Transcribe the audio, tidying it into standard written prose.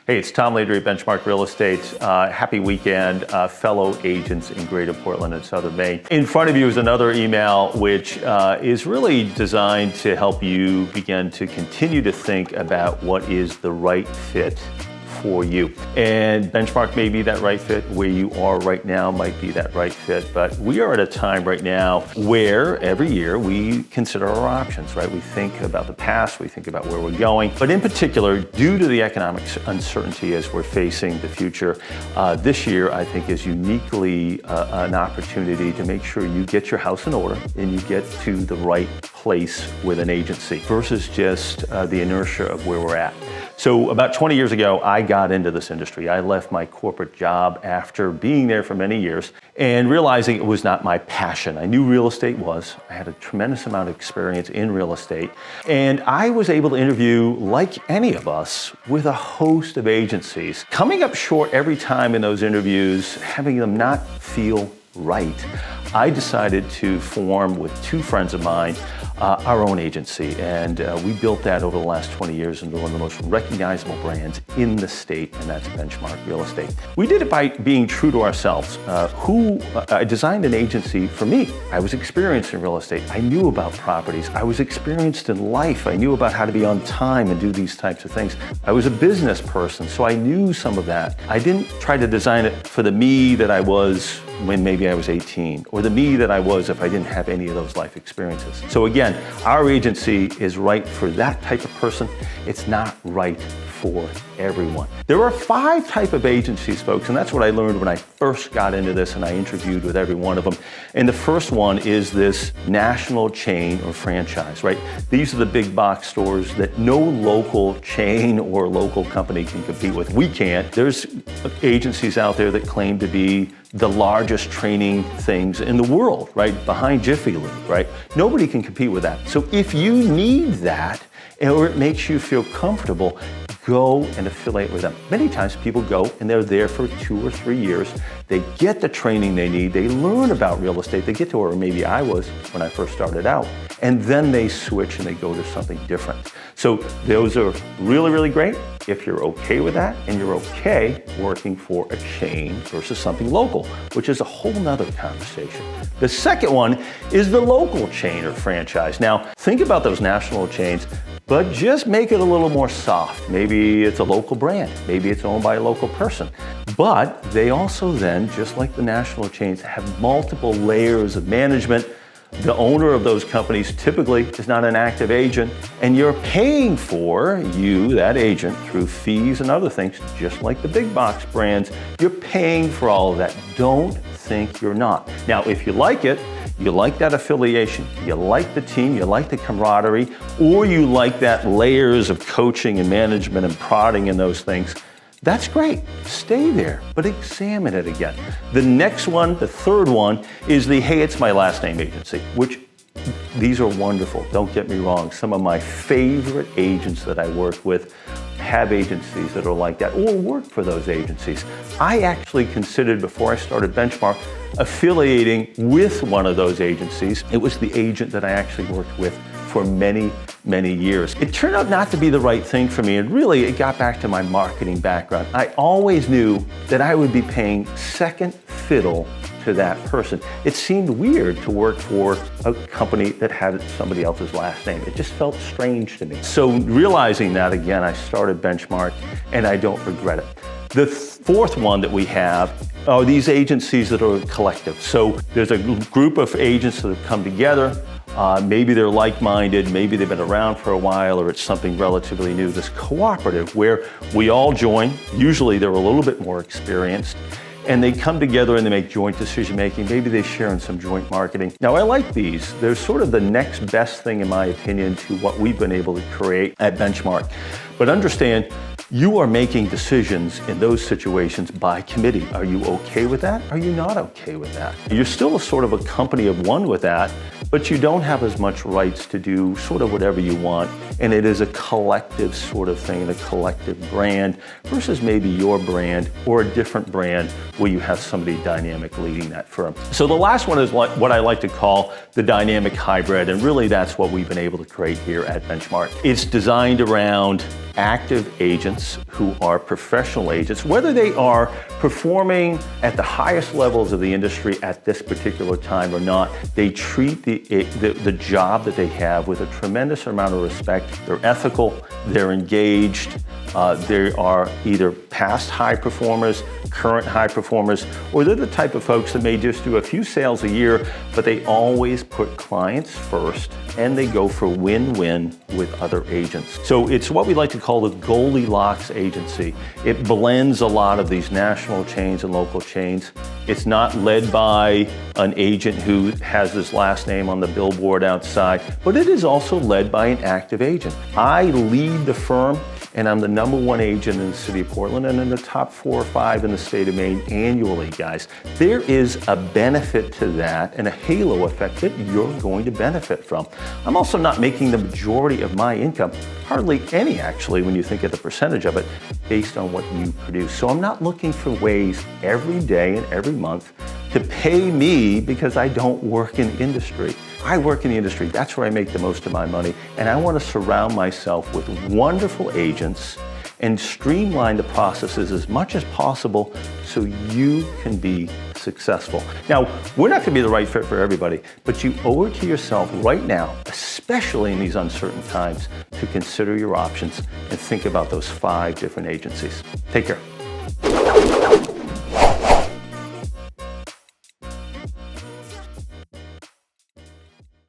Hey, it's Tom Landry at Benchmark Real Estate. Happy weekend, fellow agents in Greater Portland and Southern Maine. In front of you is another email which is really designed to help you begin to continue to think about what is the right fit for you. And Benchmark may be that right fit. Where you are right now might be that right fit. But we are at a time right now where every year we consider our options, right? We think about the past, we think about where we're going. But in particular, due to the economic uncertainty as we're facing the future, this year I think is uniquely an opportunity to make sure you get your house in order and you get to the right place with an agency versus just the inertia of where we're at. So about 20 years ago, I got into this industry. I left my corporate job after being there for many years and realizing it was not my passion. I knew real estate was. I had a tremendous amount of experience in real estate. And I was able to interview, like any of us, with a host of agencies, coming up short every time in those interviews, having them not feel right. I decided to form with two friends of mine our own agency, and we built that over the last 20 years into one of the most recognizable brands in the state, and that's Benchmark Real Estate. We did it by being true to ourselves. I designed an agency for me. I was experienced in real estate. I knew about properties. I was experienced in life. I knew about how to be on time and do these types of things. I was a business person, so I knew some of that. I didn't try to design it for the me that I was when maybe I was 18, or the me that I was if I didn't have any of those life experiences. So again, our agency is right for that type of person. It's not right for everyone. There are 5 types of agencies, folks, and that's what I learned when I first got into this and I interviewed with every one of them. And the first one is this national chain or franchise, right? These are the big box stores that no local chain or local company can compete with. We can't. There's agencies out there that claim to be the largest training things in the world, right? Behind Jiffy Lube, right? Nobody can compete with that. So if you need that, or it makes you feel comfortable, go and affiliate with them. Many times people go and they're there for 2 or 3 years. They get the training they need. They learn about real estate. They get to where maybe I was when I first started out. And then they switch and they go to something different. So those are really, really great if you're okay with that and you're okay working for a chain versus something local, which is a whole nother conversation. The second one is the local chain or franchise. Now, think about those national chains, but just make it a little more soft. Maybe it's a local brand. Maybe it's owned by a local person. But they also then, just like the national chains, have multiple layers of management. The owner of those companies typically is not an active agent, and you're paying for that agent, through fees and other things, just like the big box brands. You're paying for all of that. Don't think you're not. Now, if you like it, you like that affiliation, you like the team, you like the camaraderie, or you like that layers of coaching and management and prodding and those things, that's great. Stay there, but examine it again. The next one, the third one, is the hey, it's my last name agency, which these are wonderful. Don't get me wrong. Some of my favorite agents that I work with have agencies that are like that or work for those agencies. I actually considered, before I started Benchmark, affiliating with one of those agencies. It was the agent that I actually worked with for many, many years. It turned out not to be the right thing for me, and really it got back to my marketing background. I always knew that I would be paying second fiddle to that person. It seemed weird to work for a company that had somebody else's last name. It just felt strange to me. So realizing that, again, I started Benchmark, and I don't regret it. The fourth one that we have are these agencies that are collective. So there's a group of agents that have come together. Maybe they're like-minded, maybe they've been around for a while, or it's something relatively new. This cooperative where we all join. Usually they're a little bit more experienced, and they come together and they make joint decision-making. Maybe they share in some joint marketing. Now, I like these. They're sort of the next best thing, in my opinion, to what we've been able to create at Benchmark. But understand, you are making decisions in those situations by committee. Are you okay with that? Are you not okay with that? You're still a sort of a company of one with that, but you don't have as much rights to do sort of whatever you want. And it is a collective sort of thing, a collective brand versus maybe your brand or a different brand where you have somebody dynamic leading that firm. So the last one is what I like to call the dynamic hybrid. And really that's what we've been able to create here at Benchmark. It's designed around active agents who are professional agents, whether they are performing at the highest levels of the industry at this particular time or not. They treat the job that they have with a tremendous amount of respect. They're ethical, they're engaged, they are either past high performers, current high performers, or they're the type of folks that may just do a few sales a year, but they always put clients first and they go for win-win with other agents. So it's what we like to call the Goldilocks agency. It blends a lot of these national chains and local chains. It's not led by an agent who has his last name on the billboard outside, but it is also led by an active agent. I lead the firm, and I'm the #1 agent in the city of Portland and in the top 4 or 5 in the state of Maine annually, guys. There is a benefit to that and a halo effect that you're going to benefit from. I'm also not making the majority of my income, hardly any actually when you think of the percentage of it, based on what you produce. So I'm not looking for ways every day and every month to pay me because I don't work in industry. I work in the industry, that's where I make the most of my money, and I want to surround myself with wonderful agents and streamline the processes as much as possible so you can be successful. Now, we're not going to be the right fit for everybody, but you owe it to yourself right now, especially in these uncertain times, to consider your options and think about those 5 different agencies. Take care.